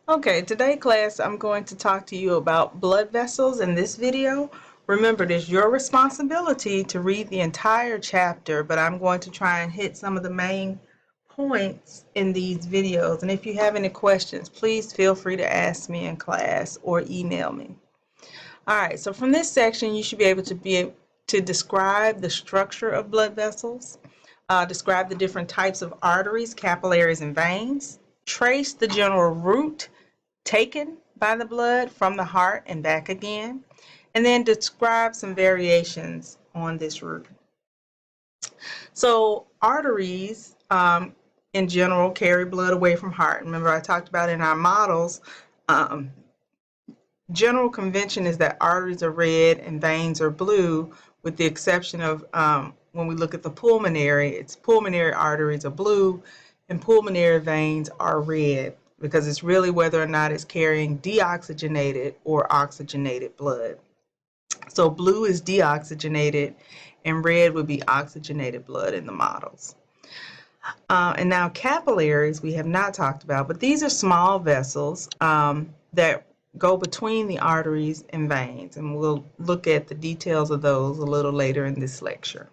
Okay, today class I'm going to talk to you about blood vessels in this video. Remember, it is your responsibility to read the entire chapter, but I'm going to try and hit some of the main points in these videos. And if you have any questions, please feel free to ask me in class or email me. All right, so from this section, you should be able to describe the structure of blood vessels, describe the different types of arteries, capillaries, and veins, trace the general route taken by the blood from the heart and back again, and then describe some variations on this route. So arteries in general carry blood away from heart. Remember, I talked about in our models, general convention is that arteries are red and veins are blue, with the exception of when we look at the pulmonary, its pulmonary arteries are blue and pulmonary veins are red, because it's really whether or not it's carrying deoxygenated or oxygenated blood. So blue is deoxygenated and red would be oxygenated blood in the models. And now capillaries we have not talked about, but these are small vessels that go between the arteries and veins, and we'll look at the details of those a little later in this lecture.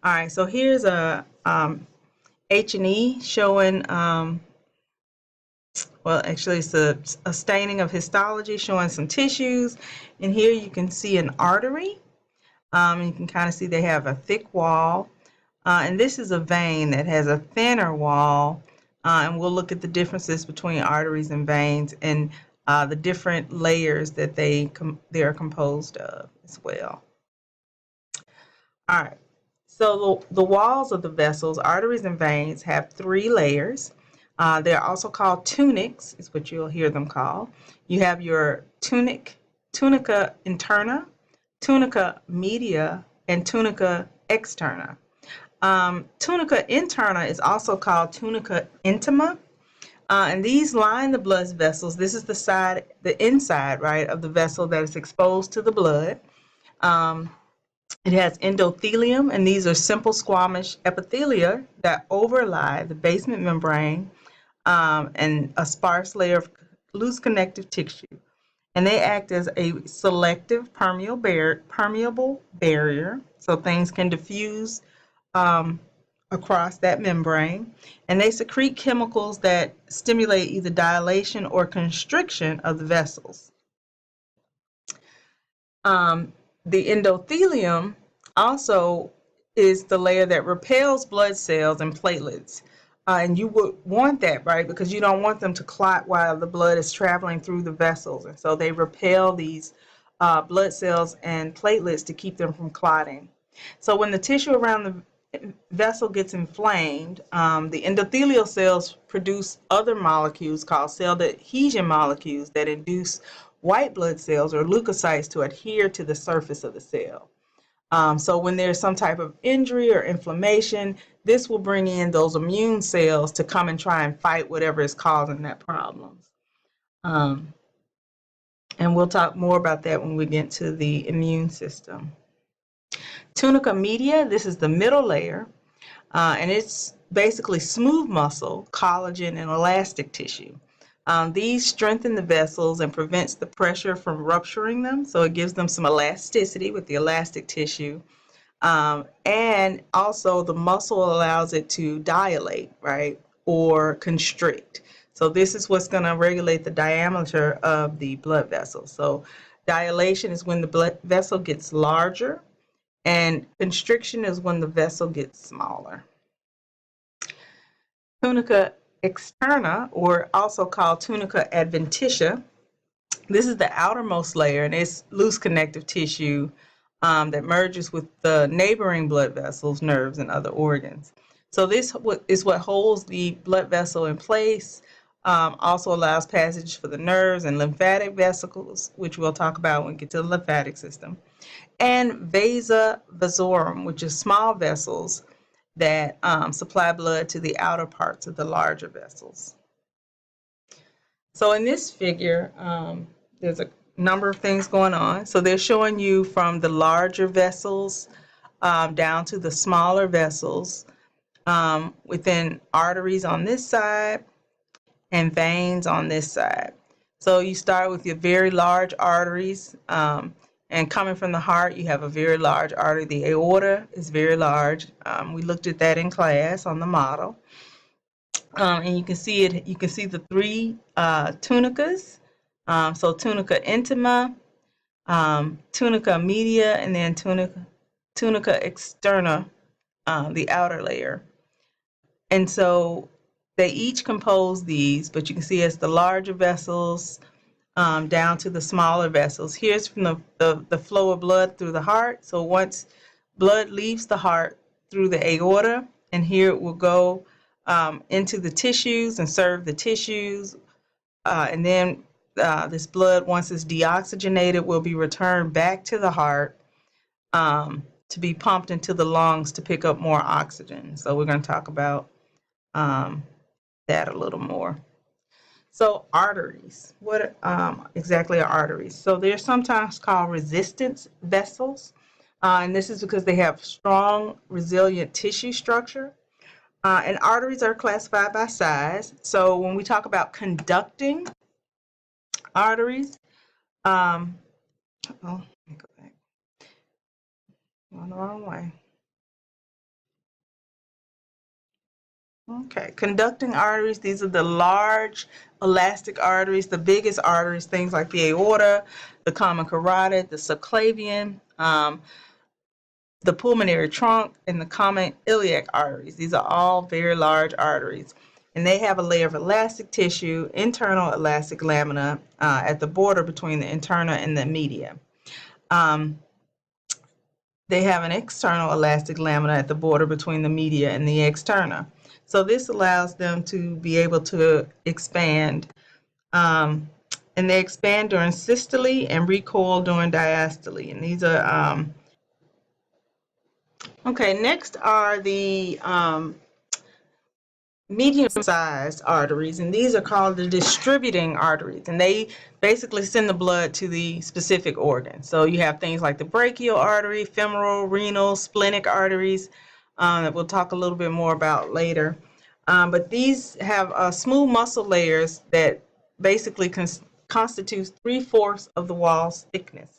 All right, so here's a H&E showing, well, actually it's a staining of histology showing some tissues, and here you can see an artery. You can kind of see they have a thick wall, and this is a vein that has a thinner wall. And we'll look at the differences between arteries and veins and the different layers that they are composed of as well. All right, so the walls of the vessels, arteries and veins, have 3 layers. They're also called tunics, is what you'll hear them called. You have your tunica interna, tunica media, and tunica externa. Tunica interna is also called tunica intima, and these line the blood vessels. This is the inside, right, of the vessel that is exposed to the blood. It has endothelium, and these are simple squamous epithelia that overlie the basement membrane and a sparse layer of loose connective tissue. And they act as a selective permeable barrier, so things can diffuse across that membrane, and they secrete chemicals that stimulate either dilation or constriction of the vessels. The endothelium also is the layer that repels blood cells and platelets, and you would want that, right, because you don't want them to clot while the blood is traveling through the vessels, and so they repel these blood cells and platelets to keep them from clotting. So when the tissue around the vessel gets inflamed, the endothelial cells produce other molecules called cell adhesion molecules that induce white blood cells or leukocytes to adhere to the surface of the cell. So when there's some type of injury or inflammation, this will bring in those immune cells to come and try and fight whatever is causing that problem. And we'll talk more about that when we get to the immune system. Tunica media, this is the middle layer, and it's basically smooth muscle, collagen, and elastic tissue. These strengthen the vessels and prevents the pressure from rupturing them, so it gives them some elasticity with the elastic tissue. And also the muscle allows it to dilate, right, or constrict. So this is what's going to regulate the diameter of the blood vessel. So dilation is when the blood vessel gets larger, and constriction is when the vessel gets smaller. Tunica externa, or also called tunica adventitia, this is the outermost layer, and it's loose connective tissue that merges with the neighboring blood vessels, nerves, and other organs. So this is what holds the blood vessel in place, also allows passage for the nerves and lymphatic vesicles, which we'll talk about when we get to the lymphatic system, and vasa vasorum, which is small vessels that supply blood to the outer parts of the larger vessels. So in this figure, there's a number of things going on. So they're showing you from the larger vessels down to the smaller vessels within arteries on this side and veins on this side. So you start with your very large arteries, and coming from the heart, you have a very large artery. The aorta is very large. We looked at that in class on the model. And you can see it. You can see the three tunicas. So tunica intima, tunica media, and then tunica externa, the outer layer. And so they each compose these, but you can see it's the larger vessels down to the smaller vessels. Here's from the flow of blood through the heart. So once blood leaves the heart through the aorta, and here it will go into the tissues and serve the tissues. And then this blood, once it's deoxygenated, will be returned back to the heart to be pumped into the lungs to pick up more oxygen. So we're going to talk about that a little more. So arteries, what exactly are arteries? So they're sometimes called resistance vessels, and this is because they have strong, resilient tissue structure. And arteries are classified by size. So when we talk about conducting arteries, let me go back. Going the wrong way. Okay, conducting arteries, these are the large elastic arteries, the biggest arteries, things like the aorta, the common carotid, the subclavian, the pulmonary trunk, and the common iliac arteries. These are all very large arteries. And they have a layer of elastic tissue, internal elastic lamina at the border between the interna and the media. They have an external elastic lamina at the border between the media and the externa. So this allows them to be able to expand, and they expand during systole and recoil during diastole. And these are, okay, next are the medium-sized arteries, and these are called the distributing arteries, and they basically send the blood to the specific organs. So you have things like the brachial artery, femoral, renal, splenic arteries that we'll talk a little bit more about later. But these have smooth muscle layers that basically constitutes 3/4 of the wall's thickness.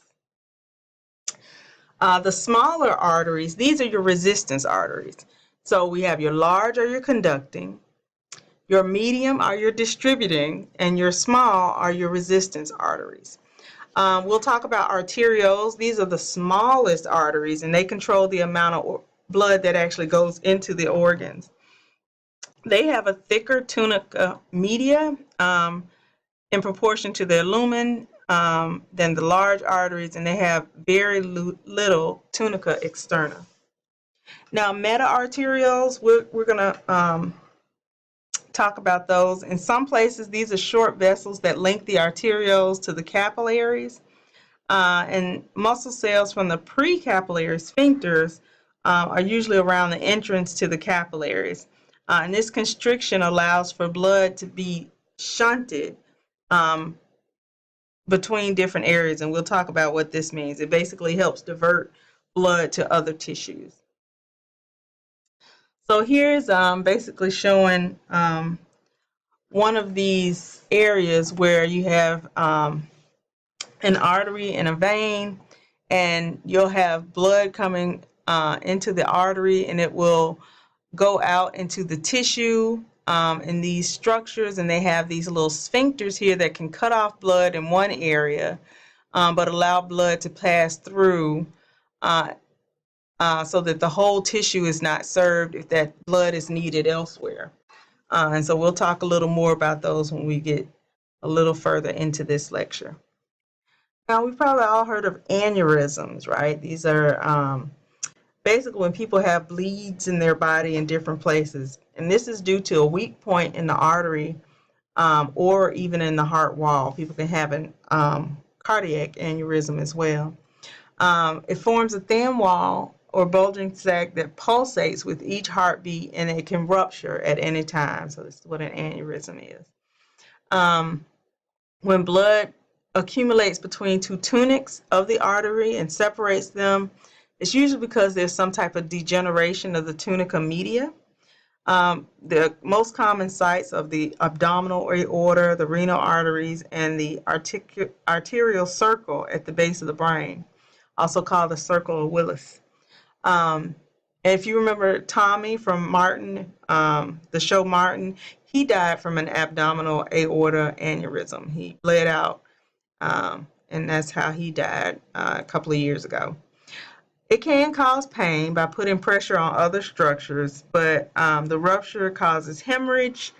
The smaller arteries, these are your resistance arteries. So we have your large or your conducting, your medium are your distributing, and your small are your resistance arteries. We'll talk about arterioles. These are the smallest arteries, and they control the amount of blood that actually goes into the organs. They have a thicker tunica media in proportion to their lumen than the large arteries, and they have very little tunica externa. Now, meta-arterioles, we're going to talk about those. In some places, these are short vessels that link the arterioles to the capillaries, and muscle cells from the precapillary sphincters are usually around the entrance to the capillaries. And this constriction allows for blood to be shunted between different areas, and we'll talk about what this means. It basically helps divert blood to other tissues. So here's basically showing one of these areas where you have an artery and a vein, and you'll have blood coming into the artery, and it will go out into the tissue in these structures, and they have these little sphincters here that can cut off blood in one area, but allow blood to pass through so that the whole tissue is not served if that blood is needed elsewhere. And so we'll talk a little more about those when we get a little further into this lecture. Now, we've probably all heard of aneurysms, right? These are basically when people have bleeds in their body in different places. And this is due to a weak point in the artery or even in the heart wall. People can have an cardiac aneurysm as well. It forms a thin wall or bulging sac that pulsates with each heartbeat, and it can rupture at any time. So this is what an aneurysm is. When blood accumulates between two tunics of the artery and separates them, it's usually because there's some type of degeneration of the tunica media. The most common sites of the abdominal aorta, the renal arteries, and the arterial circle at the base of the brain, also called the circle of Willis. If you remember Tommy from Martin, the show Martin, he died from an abdominal aorta aneurysm. He bled out, and that's how he died a couple of years ago. It can cause pain by putting pressure on other structures, but the rupture causes hemorrhage,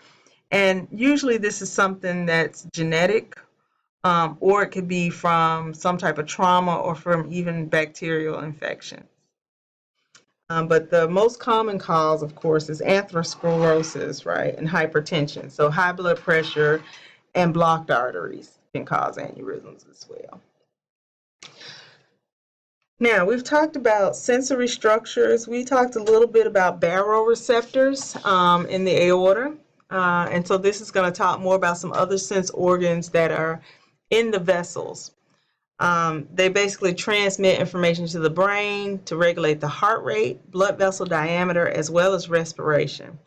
and usually this is something that's genetic, or it could be from some type of trauma or from even bacterial infection. But the most common cause, of course, is atherosclerosis, right, and hypertension. So high blood pressure and blocked arteries can cause aneurysms as well. Now, we've talked about sensory structures. We talked a little bit about baroreceptors in the aorta. And so this is going to talk more about some other sense organs that are in the vessels. They basically transmit information to the brain to regulate the heart rate, blood vessel diameter, as well as respiration.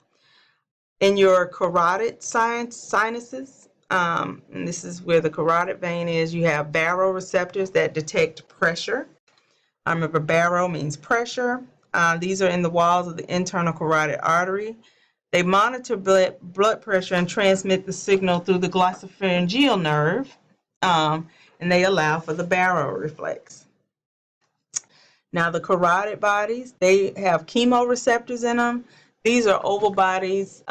In your carotid sinuses, and this is where the carotid vein is, you have baroreceptors that detect pressure. Remember, baro means pressure. These are in the walls of the internal carotid artery. They monitor blood pressure and transmit the signal through the glossopharyngeal nerve, and they allow for the baroreflex. Now, the carotid bodies, they have chemoreceptors in them. These are oval bodies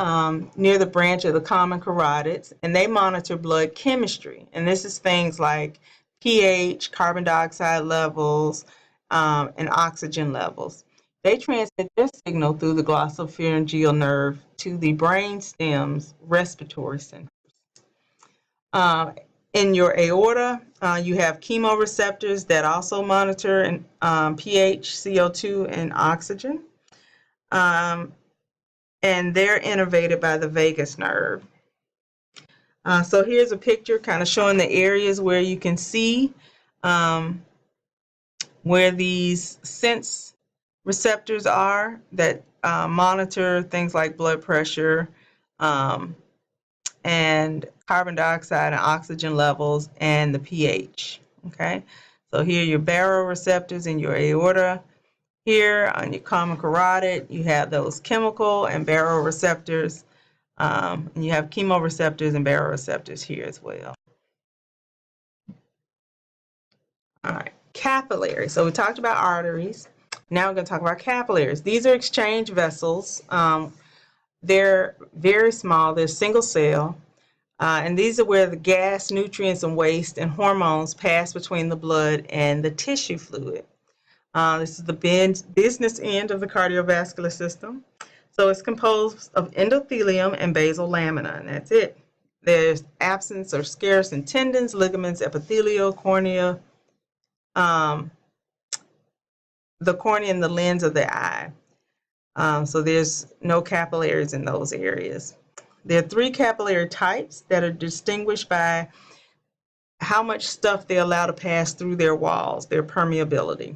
near the branch of the common carotids, and they monitor blood chemistry. And this is things like pH, carbon dioxide levels, and oxygen levels. They transmit their signal through the glossopharyngeal nerve to the brain stem's respiratory centers. In your aorta, you have chemoreceptors that also monitor pH, CO2, and oxygen. And they're innervated by the vagus nerve. So here's a picture kind of showing the areas where you can see where these sense receptors are that monitor things like blood pressure and carbon dioxide and oxygen levels and the pH. Okay, so here are your baroreceptors in your aorta. Here on your common carotid, you have those chemical and baroreceptors, and you have chemoreceptors and baroreceptors here as well. All right, capillaries. So we talked about arteries. Now we're going to talk about capillaries. These are exchange vessels. They're very small. They're single cell. And these are where the gas, nutrients, and waste and hormones pass between the blood and the tissue fluid. This is the business end of the cardiovascular system. So it's composed of endothelium and basal lamina, and that's it. There's absence or scarce in tendons, ligaments, epithelial, cornea, the cornea and the lens of the eye. So there's no capillaries in those areas. There are 3 capillary types that are distinguished by how much stuff they allow to pass through their walls, their permeability.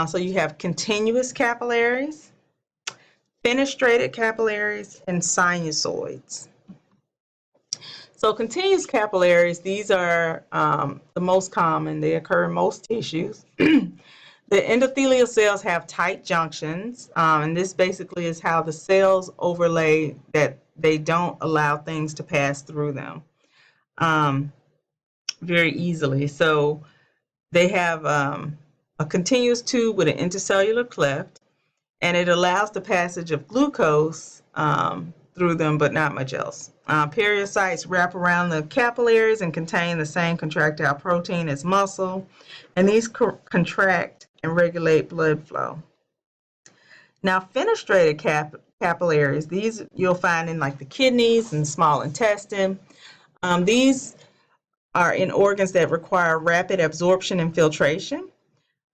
So you have continuous capillaries, fenestrated capillaries, and sinusoids. So continuous capillaries, these are the most common. They occur in most tissues. The endothelial cells have tight junctions, and this basically is how the cells overlay that they don't allow things to pass through them very easily. So they have a continuous tube with an intercellular cleft, and it allows the passage of glucose through them, but not much else. Periocytes wrap around the capillaries and contain the same contractile protein as muscle, and these contract and regulate blood flow. Now, fenestrated capillaries, these you'll find in like the kidneys and small intestine. These are in organs that require rapid absorption and filtration.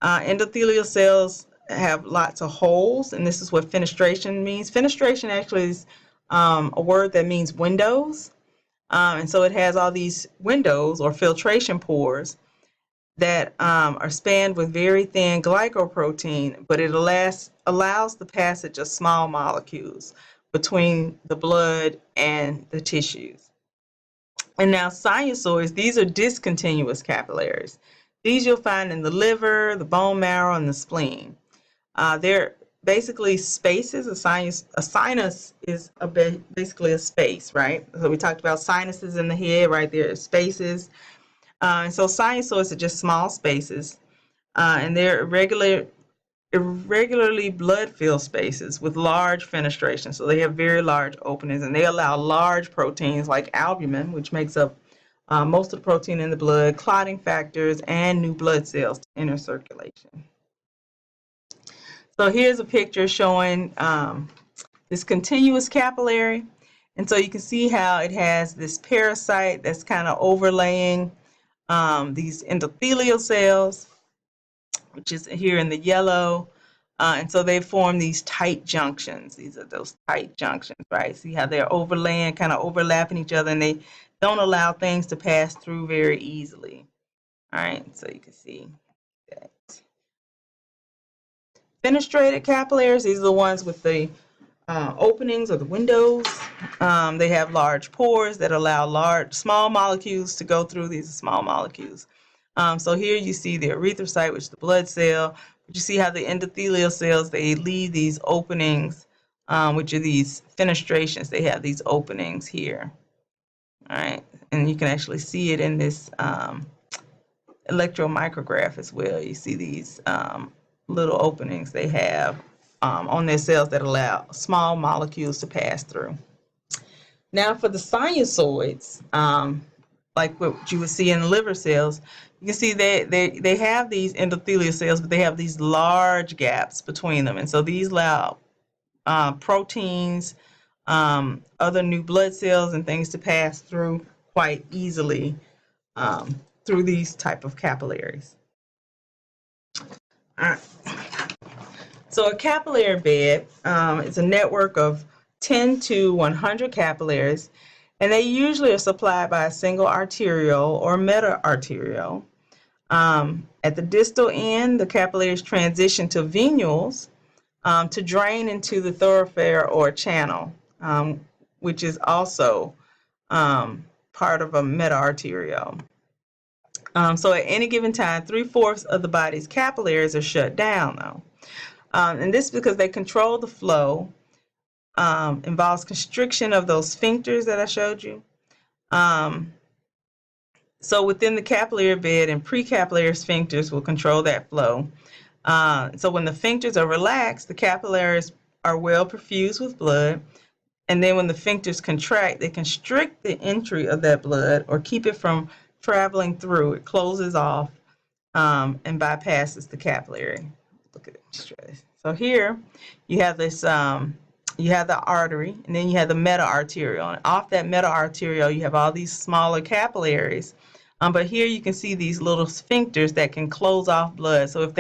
Endothelial cells have lots of holes, and this is what fenestration means. Fenestration actually is a word that means windows, and so it has all these windows or filtration pores that are spanned with very thin glycoprotein, but it allows the passage of small molecules, between the blood and the tissues. And now sinusoids, these are discontinuous capillaries. These you'll find in the liver, the bone marrow, and the spleen. They're basically spaces. A sinus is basically a space, right? So we talked about sinuses in the head, right? There are spaces. And so sinusoids are just small spaces. And they're irregularly blood-filled spaces with large fenestration. So they have very large openings, and they allow large proteins like albumin, which makes up most of the protein in the blood, clotting factors, and new blood cells to enter circulation. So here's a picture showing this continuous capillary. And so you can see how it has this parasite that's kind of overlaying these endothelial cells, which is here in the yellow. And so they form these tight junctions. These are those tight junctions, right? See how they're overlaying, kind of overlapping each other, and they don't allow things to pass through very easily. All right, so you can see that. Fenestrated capillaries, these are the ones with the openings or the windows. They have large pores that allow small molecules to go through. These are small molecules. So here you see the erythrocyte, which is the blood cell. But you see how the endothelial cells, they leave these openings, which are these fenestrations. They have these openings here. All right, and you can actually see it in this electron micrograph as well. You see these little openings they have on their cells that allow small molecules to pass through. Now for the sinusoids, like what you would see in liver cells, you can see they have these endothelial cells, but they have these large gaps between them. And so these allow proteins, other new blood cells and things to pass through quite easily through these type of capillaries. All right. So a capillary bed is a network of 10 to 100 capillaries, and they usually are supplied by a single arteriole or meta-arteriole. At the distal end, the capillaries transition to venules to drain into the thoroughfare or channel, which is also part of a meta-arteriole. So at any given time, 3/4 of the body's capillaries are shut down, though. And this is because they control the flow, involves constriction of those sphincters that I showed you. So within the capillary bed, and precapillary sphincters will control that flow. So when the sphincters are relaxed, the capillaries are well perfused with blood. And then when the sphincters contract, they constrict the entry of that blood or keep it from traveling through. It closes off and bypasses the capillary. Look at it. So here you have this, you have the artery, and then you have the meta-arteriole. And off that meta-arteriole, you have all these smaller capillaries. But here you can see these little sphincters that can close off blood. So if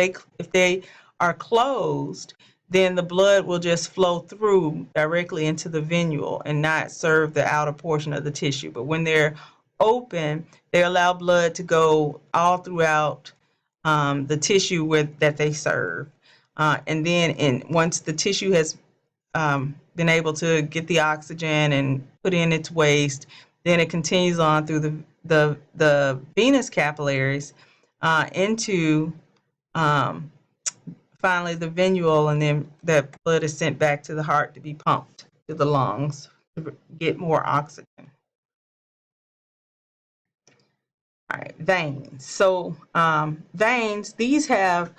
they are closed, then the blood will just flow through directly into the venule and not serve the outer portion of the tissue. But when they're open, they allow blood to go all throughout the tissue that they serve. And then once the tissue has been able to get the oxygen and put in its waste, then it continues on through the venous capillaries into finally the venule, and then that blood is sent back to the heart to be pumped to the lungs to get more oxygen. All right, veins. So veins, these have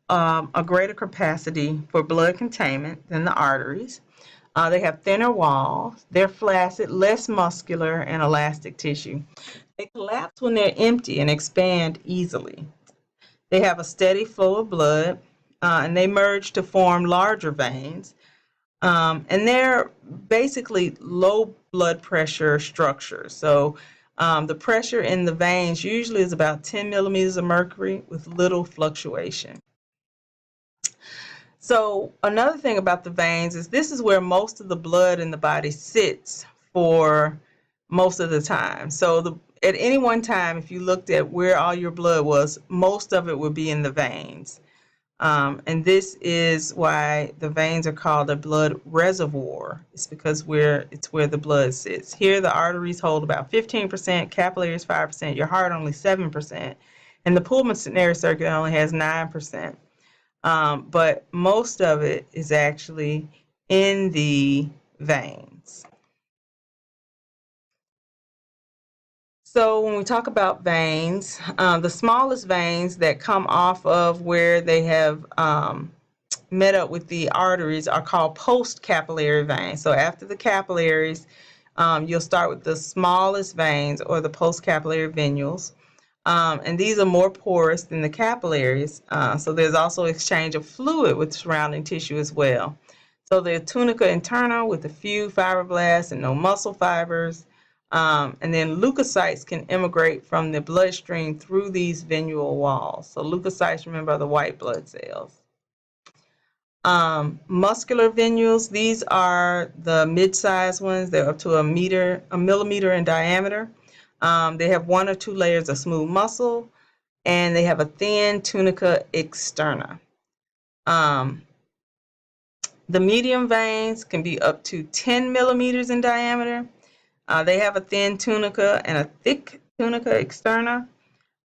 a greater capacity for blood containment than the arteries. They have thinner walls. They're flaccid, less muscular, and elastic tissue. They collapse when they're empty and expand easily. They have a steady flow of blood, and they merge to form larger veins. And they're basically low blood pressure structures. So the pressure in the veins usually is about 10 millimeters of mercury with little fluctuation. So another thing about the veins is this is where most of the blood in the body sits for most of the time. So at any one time, if you looked at where all your blood was, most of it would be in the veins. And this is why the veins are called a blood reservoir. It's because it's where the blood sits. Here, the arteries hold about 15%, capillaries 5%, your heart only 7%, and the pulmonary circuit only has 9%. But most of it is actually in the veins. So when we talk about veins, the smallest veins that come off of where they have met up with the arteries are called post-capillary veins. So after the capillaries, you'll start with the smallest veins, or the post-capillary venules. And these are more porous than the capillaries. So there's also exchange of fluid with surrounding tissue as well. So the tunica interna with a few fibroblasts and no muscle fibers. And then leukocytes can immigrate from the bloodstream through these venule walls. So leukocytes, remember, are the white blood cells. Muscular venules, these are the mid-sized ones. They're up to a millimeter in diameter. They have one or two layers of smooth muscle, and they have a thin tunica externa. The medium veins can be up to 10 millimeters in diameter. They have a thin tunica and a thick tunica externa.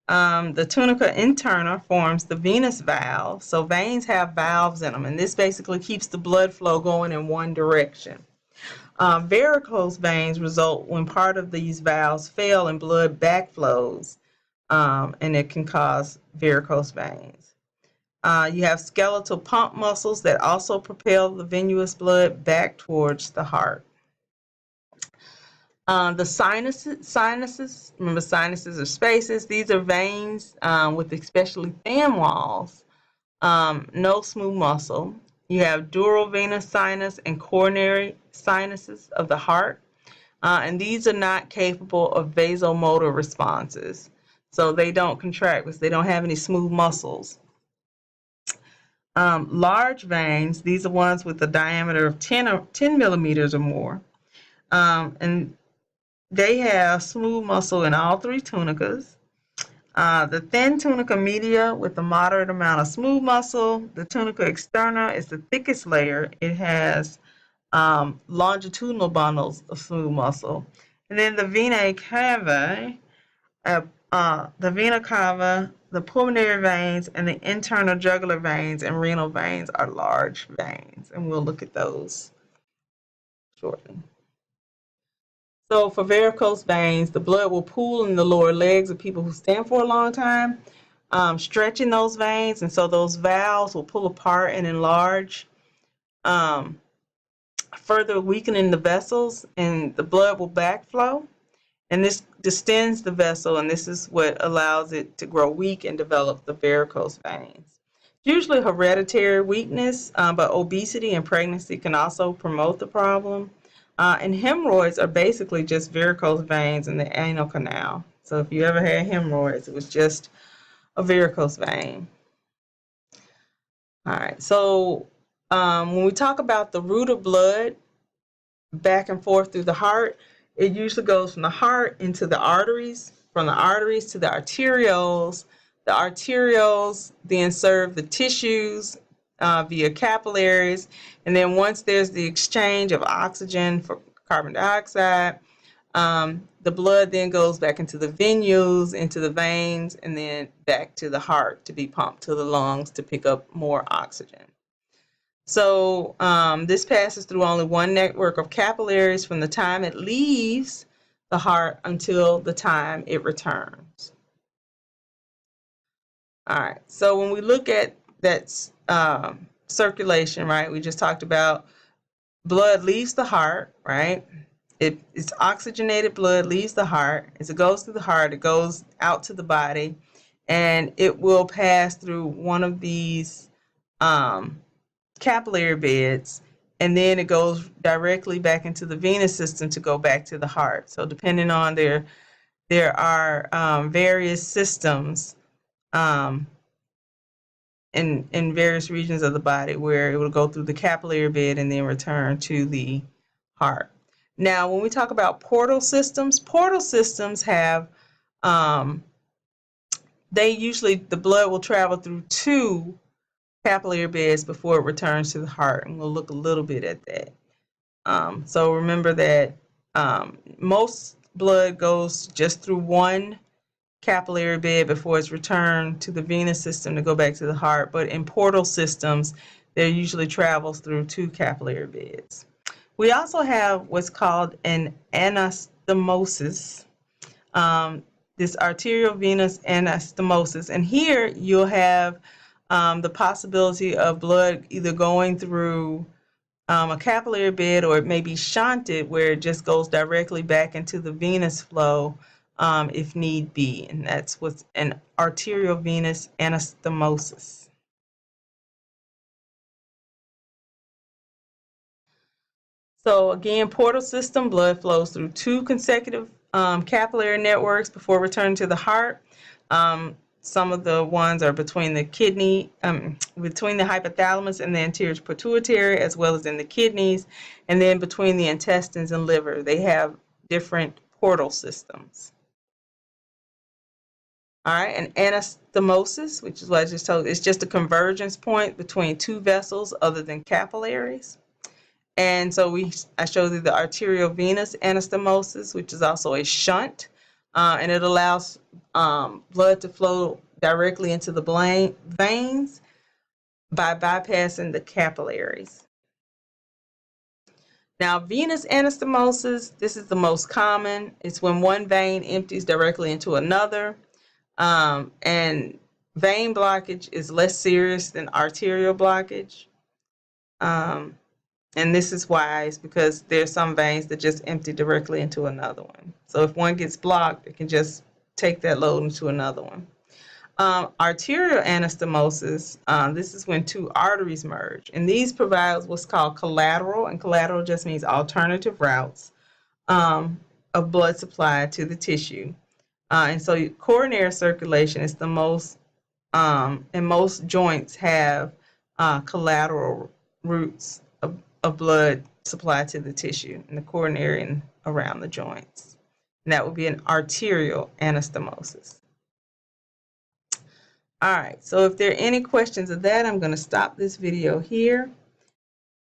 The tunica interna forms the venous valve. So veins have valves in them, and this basically keeps the blood flow going in one direction. Varicose veins result when part of these valves fail and blood backflows, and it can cause varicose veins. You have skeletal pump muscles that also propel the venous blood back towards the heart. The sinuses, remember sinuses are spaces. These are veins with especially thin walls, no smooth muscle. You have dural venous sinus and coronary sinuses of the heart, and these are not capable of vasomotor responses. So they don't contract because they don't have any smooth muscles. Large veins, these are ones with a diameter of 10 millimeters or more, and they have smooth muscle in all three tunicas. The thin tunica media with a moderate amount of smooth muscle. The tunica externa is the thickest layer. It has longitudinal bundles of smooth muscle. And then the vena cava, the pulmonary veins, and the internal jugular veins and renal veins are large veins. And we'll look at those shortly. So for varicose veins, the blood will pool in the lower legs of people who stand for a long time, stretching those veins, and so those valves will pull apart and enlarge, further weakening the vessels, and the blood will backflow. And this distends the vessel, and this is what allows it to grow weak and develop the varicose veins. Usually hereditary weakness, but obesity and pregnancy can also promote the problem. And hemorrhoids are basically just varicose veins in the anal canal. So if you ever had hemorrhoids, it was just a varicose vein. All right, so when we talk about the route of blood back and forth through the heart, it usually goes from the heart into the arteries, from the arteries to the arterioles. The arterioles then serve the tissues via capillaries, and then once there's the exchange of oxygen for carbon dioxide, the blood then goes back into the venules, into the veins, and then back to the heart to be pumped to the lungs to pick up more oxygen. So this passes through only one network of capillaries from the time it leaves the heart until the time it returns. All right, so when we look at that circulation, right, we just talked about blood leaves the heart, right? It's oxygenated blood leaves the heart. As it goes through the heart, it goes out to the body, and it will pass through one of these capillary beds, and then it goes directly back into the venous system to go back to the heart. So depending on there are various systems in various regions of the body where it will go through the capillary bed and then return to the heart. Now, when we talk about portal systems have, the blood will travel through two capillary beds before it returns to the heart. And we'll look a little bit at that. So remember that most blood goes just through one capillary bed before it's returned to the venous system to go back to the heart. But in portal systems, there usually travels through two capillary beds. We also have what's called an anastomosis, this arteriovenous anastomosis. And here you'll have the possibility of blood either going through a capillary bed, or it may be shunted where it just goes directly back into the venous flow if need be. And that's what's an arteriovenous anastomosis. So again, portal system, blood flows through two consecutive capillary networks before returning to the heart. Some of the ones are between the kidney, between the hypothalamus and the anterior pituitary, as well as in the kidneys, and then between the intestines and liver. They have different portal systems. All right, and anastomosis, which is what I just told you, it's just a convergence point between two vessels other than capillaries. And so I showed you the arteriovenous anastomosis, which is also a shunt. And it allows blood to flow directly into the veins by bypassing the capillaries. Now, venous anastomosis, this is the most common. It's when one vein empties directly into another. And vein blockage is less serious than arterial blockage. And this is why, it's because there's some veins that just empty directly into another one. So if one gets blocked, it can just take that load into another one. Arterial anastomosis, this is when two arteries merge. And these provide what's called collateral, and collateral just means alternative routes of blood supply to the tissue. And so coronary circulation is the most, and most joints have collateral routes of blood supply to the tissue in the coronary and around the joints. And that would be an arterial anastomosis. All right, so if there are any questions of that, I'm going to stop this video here.